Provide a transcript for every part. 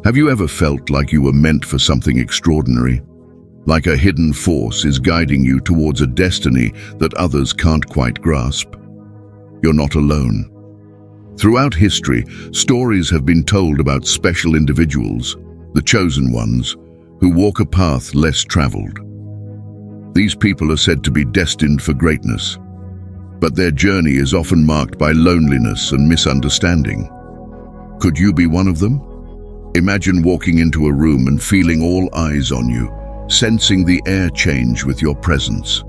Have you ever felt like you were meant for something extraordinary? Like a hidden force is guiding you towards a destiny that others can't quite grasp? You're not alone. Throughout history, stories have been told about special individuals, the chosen ones, who walk a path less traveled. These people are said to be destined for greatness, but their journey is often marked by loneliness and misunderstanding. Could you be one of them? Imagine walking into a room and feeling all eyes on you, sensing the air change with your presence.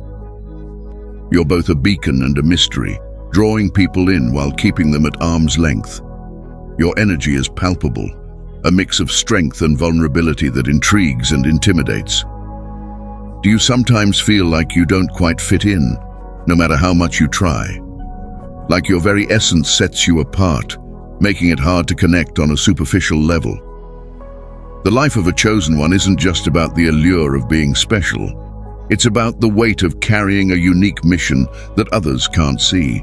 You're both a beacon and a mystery, drawing people in while keeping them at arm's length. Your energy is palpable, a mix of strength and vulnerability that intrigues and intimidates. Do you sometimes feel like you don't quite fit in, no matter how much you try? Like your very essence sets you apart, making it hard to connect on a superficial level. The life of a chosen one isn't just about the allure of being special. It's about the weight of carrying a unique mission that others can't see.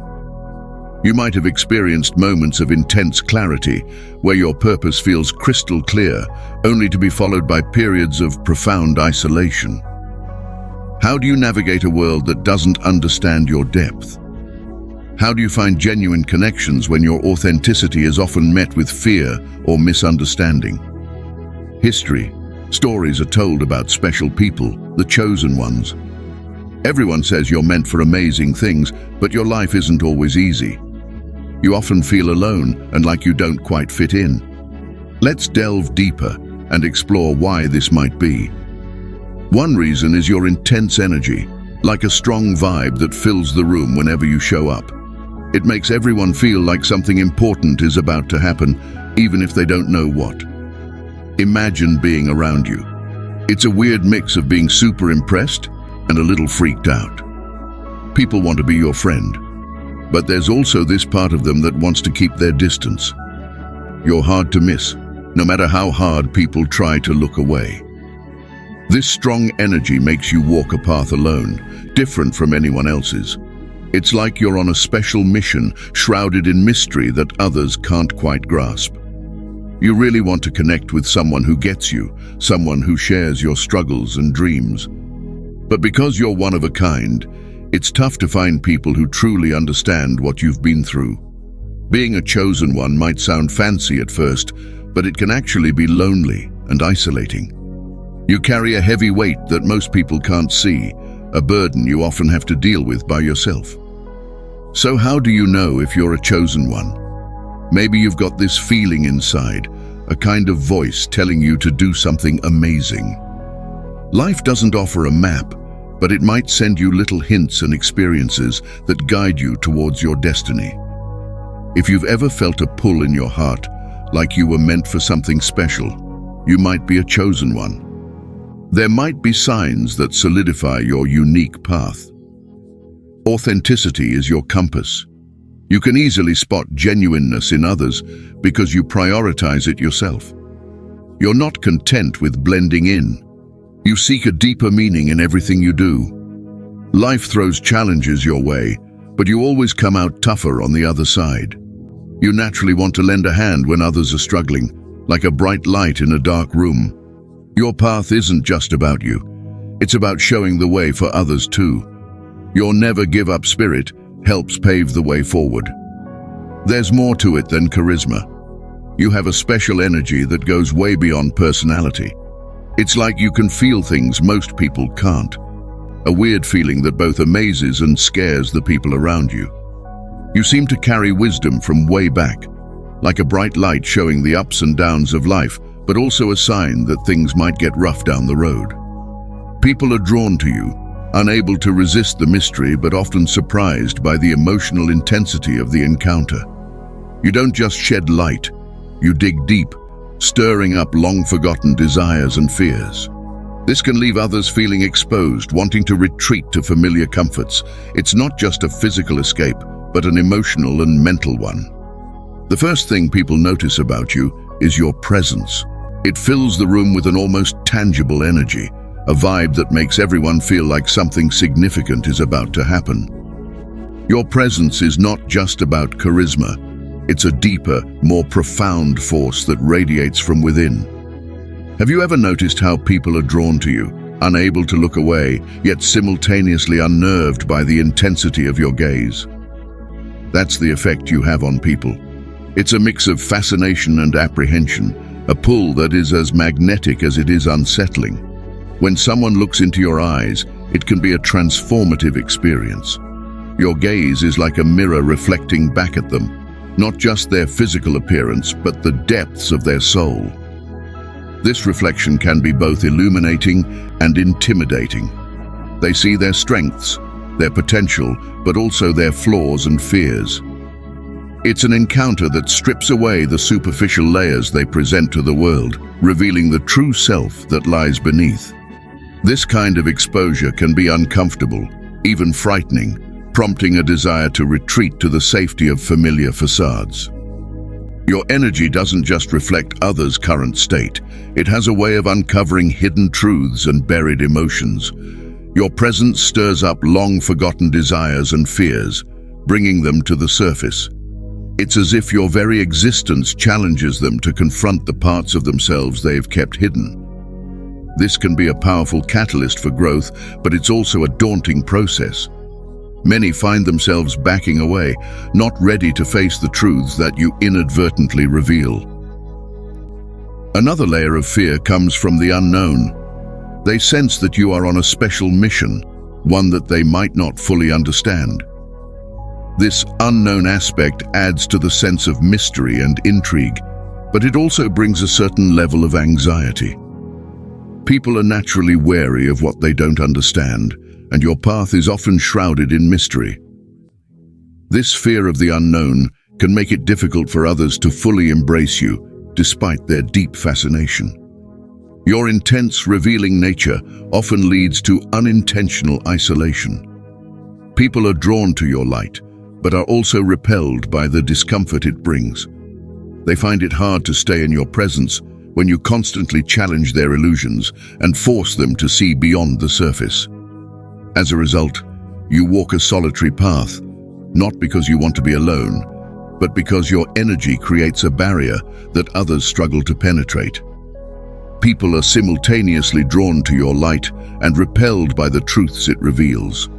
You might have experienced moments of intense clarity, where your purpose feels crystal clear, only to be followed by periods of profound isolation. How do you navigate a world that doesn't understand your depth? How do you find genuine connections when your authenticity is often met with fear or misunderstanding? History, stories are told about special people, the chosen ones. Everyone says you're meant for amazing things, but your life isn't always easy. You often feel alone and like you don't quite fit in. Let's delve deeper and explore why this might be. One reason is your intense energy, like a strong vibe that fills the room whenever you show up. It makes everyone feel like something important is about to happen, even if they don't know what. Imagine being around you. It's a weird mix of being super impressed and a little freaked out. People want to be your friend, but there's also this part of them that wants to keep their distance. You're hard to miss, no matter how hard people try to look away. This strong energy makes you walk a path alone, different from anyone else's. It's like you're on a special mission, shrouded in mystery that others can't quite grasp. You really want to connect with someone who gets you, someone who shares your struggles and dreams. But because you're one of a kind, it's tough to find people who truly understand what you've been through. Being a chosen one might sound fancy at first, but it can actually be lonely and isolating. You carry a heavy weight that most people can't see, a burden you often have to deal with by yourself. So how do you know if you're a chosen one? Maybe you've got this feeling inside, a kind of voice telling you to do something amazing. Life doesn't offer a map, but it might send you little hints and experiences that guide you towards your destiny. If you've ever felt a pull in your heart, like you were meant for something special, you might be a chosen one. There might be signs that solidify your unique path. Authenticity is your compass. You can easily spot genuineness in others because you prioritize it yourself. You're not content with blending in. You seek a deeper meaning in everything you do. Life throws challenges your way, but you always come out tougher on the other side. You naturally want to lend a hand when others are struggling, like a bright light in a dark room. Your path isn't just about you. It's about showing the way for others too. Your never-give-up spirit helps pave the way forward. There's more to it than charisma. You have a special energy that goes way beyond personality. It's like you can feel things most people can't. A weird feeling that both amazes and scares the people around you. You seem to carry wisdom from way back, like a bright light showing the ups and downs of life, but also a sign that things might get rough down the road. People are drawn to you, unable to resist the mystery but often surprised by the emotional intensity of the encounter. You don't just shed light, you dig deep, stirring up long-forgotten desires and fears. This can leave others feeling exposed, wanting to retreat to familiar comforts. It's not just a physical escape, but an emotional and mental one. The first thing people notice about you is your presence. It fills the room with an almost tangible energy, a vibe that makes everyone feel like something significant is about to happen. Your presence is not just about charisma. It's a deeper, more profound force that radiates from within. Have you ever noticed how people are drawn to you, unable to look away, yet simultaneously unnerved by the intensity of your gaze? That's the effect you have on people. It's a mix of fascination and apprehension, a pull that is as magnetic as it is unsettling. When someone looks into your eyes, it can be a transformative experience. Your gaze is like a mirror reflecting back at them, not just their physical appearance, but the depths of their soul. This reflection can be both illuminating and intimidating. They see their strengths, their potential, but also their flaws and fears. It's an encounter that strips away the superficial layers they present to the world, revealing the true self that lies beneath. This kind of exposure can be uncomfortable, even frightening, prompting a desire to retreat to the safety of familiar facades. Your energy doesn't just reflect others' current state, it has a way of uncovering hidden truths and buried emotions. Your presence stirs up long-forgotten desires and fears, bringing them to the surface. It's as if your very existence challenges them to confront the parts of themselves they've kept hidden. This can be a powerful catalyst for growth, but it's also a daunting process. Many find themselves backing away, not ready to face the truths that you inadvertently reveal. Another layer of fear comes from the unknown. They sense that you are on a special mission, one that they might not fully understand. This unknown aspect adds to the sense of mystery and intrigue, but it also brings a certain level of anxiety. People are naturally wary of what they don't understand, and your path is often shrouded in mystery. This fear of the unknown can make it difficult for others to fully embrace you, despite their deep fascination. Your intense, revealing nature often leads to unintentional isolation. People are drawn to your light, but are also repelled by the discomfort it brings. They find it hard to stay in your presence when you constantly challenge their illusions and force them to see beyond the surface. As a result, you walk a solitary path, not because you want to be alone, but because your energy creates a barrier that others struggle to penetrate. People are simultaneously drawn to your light and repelled by the truths it reveals.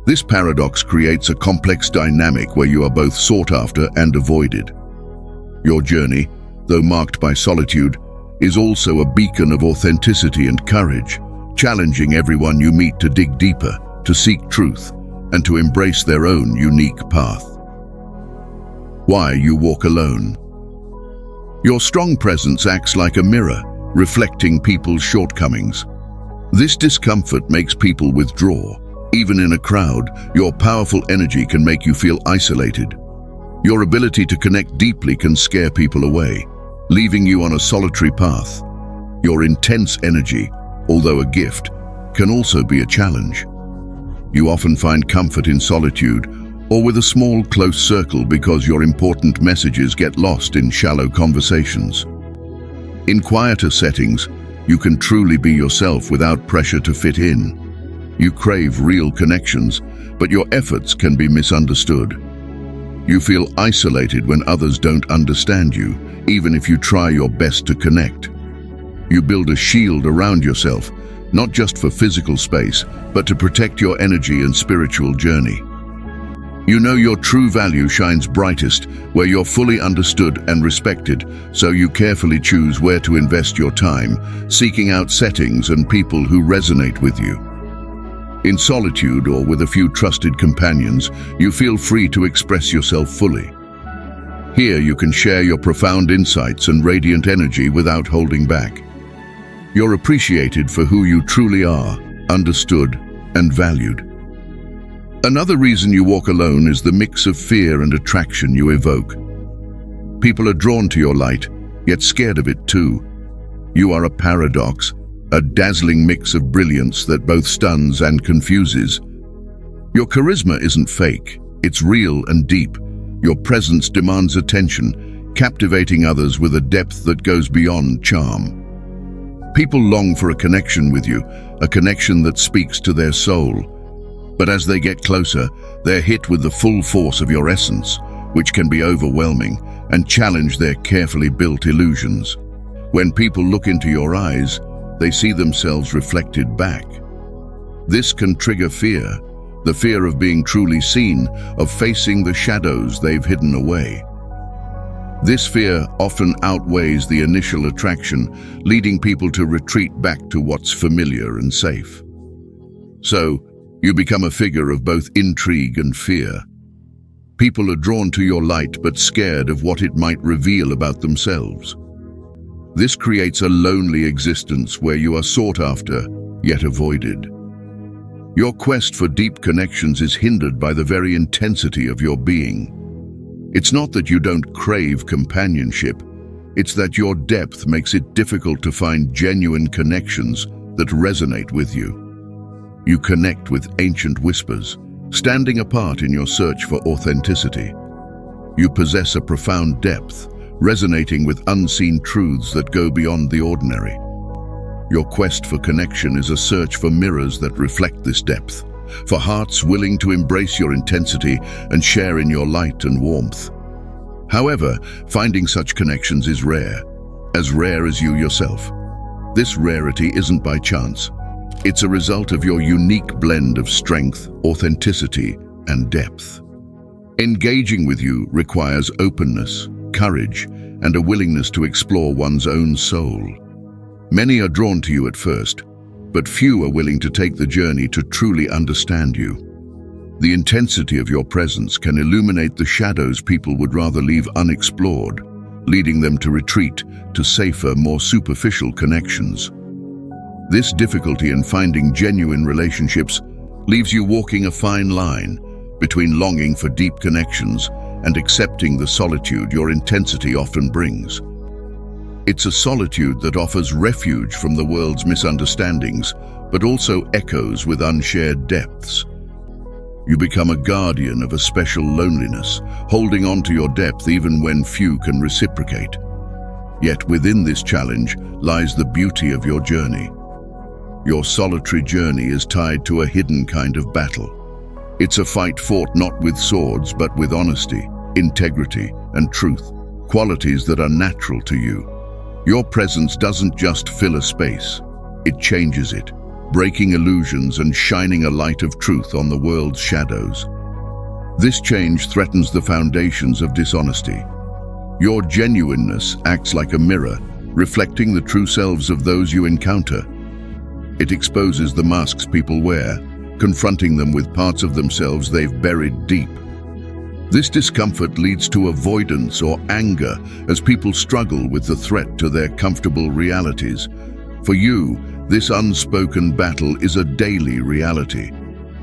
This paradox creates a complex dynamic where you are both sought after and avoided. Your journey, though marked by solitude, is also a beacon of authenticity and courage, challenging everyone you meet to dig deeper, to seek truth, and to embrace their own unique path. Why you walk alone? Your strong presence acts like a mirror, reflecting people's shortcomings. This discomfort makes people withdraw. Even in a crowd, your powerful energy can make you feel isolated. Your ability to connect deeply can scare people away, leaving you on a solitary path. Your intense energy, although a gift, can also be a challenge. You often find comfort in solitude or with a small, close circle because your important messages get lost in shallow conversations. In quieter settings, you can truly be yourself without pressure to fit in. You crave real connections, but your efforts can be misunderstood. You feel isolated when others don't understand you, even if you try your best to connect. You build a shield around yourself, not just for physical space, but to protect your energy and spiritual journey. You know your true value shines brightest where you're fully understood and respected, so you carefully choose where to invest your time, seeking out settings and people who resonate with you. In solitude or with a few trusted companions, you feel free to express yourself fully. Here you can share your profound insights and radiant energy without holding back. You're appreciated for who you truly are, understood and valued. Another reason you walk alone is the mix of fear and attraction you evoke. People are drawn to your light, yet scared of it too. You are a paradox, a dazzling mix of brilliance that both stuns and confuses. Your charisma isn't fake, it's real and deep. Your presence demands attention, captivating others with a depth that goes beyond charm. People long for a connection with you, a connection that speaks to their soul. But as they get closer, they're hit with the full force of your essence, which can be overwhelming and challenge their carefully built illusions. When people look into your eyes, they see themselves reflected back. This can trigger fear, the fear of being truly seen, of facing the shadows they've hidden away. This fear often outweighs the initial attraction, leading people to retreat back to what's familiar and safe. So, you become a figure of both intrigue and fear. People are drawn to your light but scared of what it might reveal about themselves. This creates a lonely existence where you are sought after, yet avoided. Your quest for deep connections is hindered by the very intensity of your being. It's not that you don't crave companionship, it's that your depth makes it difficult to find genuine connections that resonate with you. You connect with ancient whispers, standing apart in your search for authenticity. You possess a profound depth, resonating with unseen truths that go beyond the ordinary. Your quest for connection is a search for mirrors that reflect this depth, for hearts willing to embrace your intensity and share in your light and warmth. However, finding such connections is rare as you yourself. This rarity isn't by chance. It's a result of your unique blend of strength, authenticity, and depth. Engaging with you requires openness, courage, and a willingness to explore one's own soul. Many are drawn to you at first, but few are willing to take the journey to truly understand you. The intensity of your presence can illuminate the shadows people would rather leave unexplored, leading them to retreat to safer, more superficial connections. This difficulty in finding genuine relationships leaves you walking a fine line between longing for deep connections and accepting the solitude your intensity often brings. It's a solitude that offers refuge from the world's misunderstandings, but also echoes with unshared depths. You become a guardian of a special loneliness, holding on to your depth even when few can reciprocate. Yet within this challenge lies the beauty of your journey. Your solitary journey is tied to a hidden kind of battle. It's a fight fought not with swords, but with honesty, integrity, and truth, qualities that are natural to you. Your presence doesn't just fill a space, it changes it, breaking illusions and shining a light of truth on the world's shadows. This change threatens the foundations of dishonesty. Your genuineness acts like a mirror, reflecting the true selves of those you encounter. It exposes the masks people wear, confronting them with parts of themselves they've buried deep. This discomfort leads to avoidance or anger as people struggle with the threat to their comfortable realities. For you, this unspoken battle is a daily reality.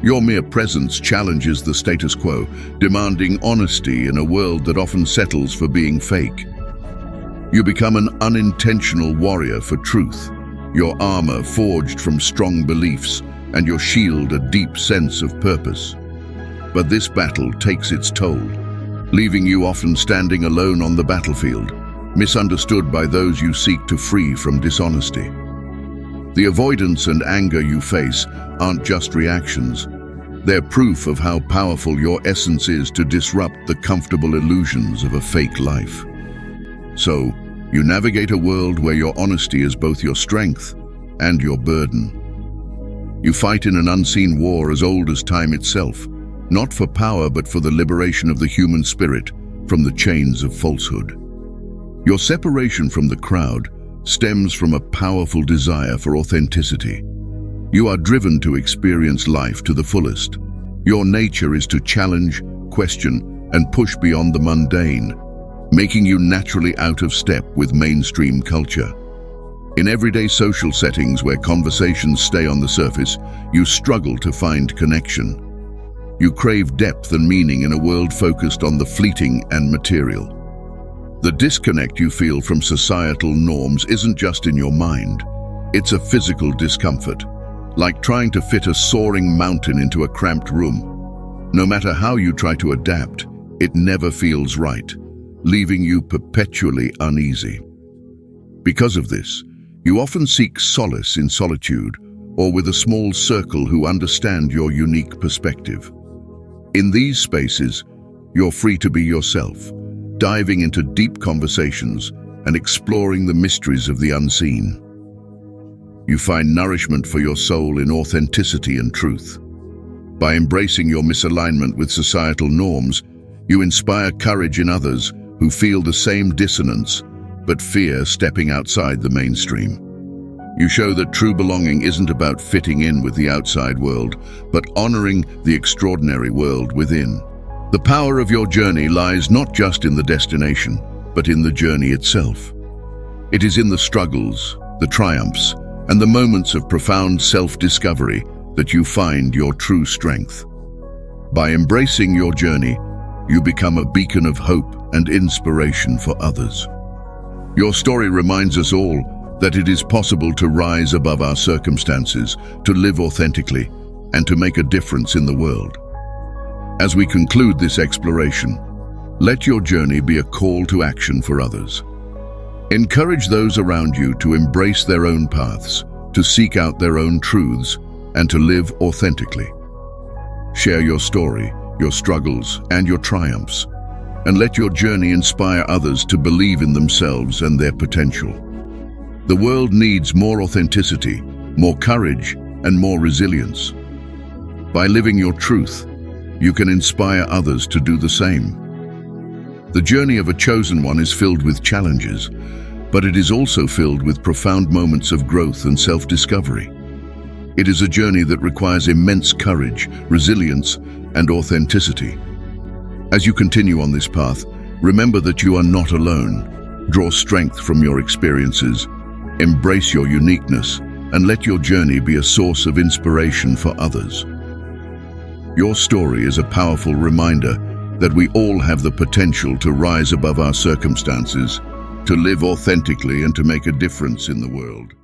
Your mere presence challenges the status quo, demanding honesty in a world that often settles for being fake. You become an unintentional warrior for truth, your armor forged from strong beliefs, and your shield a deep sense of purpose. But this battle takes its toll, leaving you often standing alone on the battlefield, misunderstood by those you seek to free from dishonesty. The avoidance and anger you face aren't just reactions. They're proof of how powerful your essence is to disrupt the comfortable illusions of a fake life. So, you navigate a world where your honesty is both your strength and your burden. You fight in an unseen war as old as time itself, not for power but for the liberation of the human spirit from the chains of falsehood. Your separation from the crowd stems from a powerful desire for authenticity. You are driven to experience life to the fullest. Your nature is to challenge, question, and push beyond the mundane, making you naturally out of step with mainstream culture. In everyday social settings where conversations stay on the surface, you struggle to find connection. You crave depth and meaning in a world focused on the fleeting and material. The disconnect you feel from societal norms isn't just in your mind, it's a physical discomfort, like trying to fit a soaring mountain into a cramped room. No matter how you try to adapt, it never feels right, leaving you perpetually uneasy. Because of this, you often seek solace in solitude or with a small circle who understand your unique perspective. In these spaces, you're free to be yourself, diving into deep conversations and exploring the mysteries of the unseen. You find nourishment for your soul in authenticity and truth. By embracing your misalignment with societal norms, you inspire courage in others who feel the same dissonance but fear stepping outside the mainstream. You show that true belonging isn't about fitting in with the outside world, but honoring the extraordinary world within. The power of your journey lies not just in the destination, but in the journey itself. It is in the struggles, the triumphs, and the moments of profound self-discovery that you find your true strength. By embracing your journey, you become a beacon of hope and inspiration for others. Your story reminds us all that it is possible to rise above our circumstances, to live authentically, and to make a difference in the world. As we conclude this exploration, let your journey be a call to action for others. Encourage those around you to embrace their own paths, to seek out their own truths, and to live authentically. Share your story, your struggles, and your triumphs, and let your journey inspire others to believe in themselves and their potential. The world needs more authenticity, more courage, and more resilience. By living your truth, you can inspire others to do the same. The journey of a chosen one is filled with challenges, but it is also filled with profound moments of growth and self-discovery. It is a journey that requires immense courage, resilience, and authenticity. As you continue on this path, remember that you are not alone. Draw strength from your experiences, embrace your uniqueness, and let your journey be a source of inspiration for others. Your story is a powerful reminder that we all have the potential to rise above our circumstances, to live authentically, and to make a difference in the world.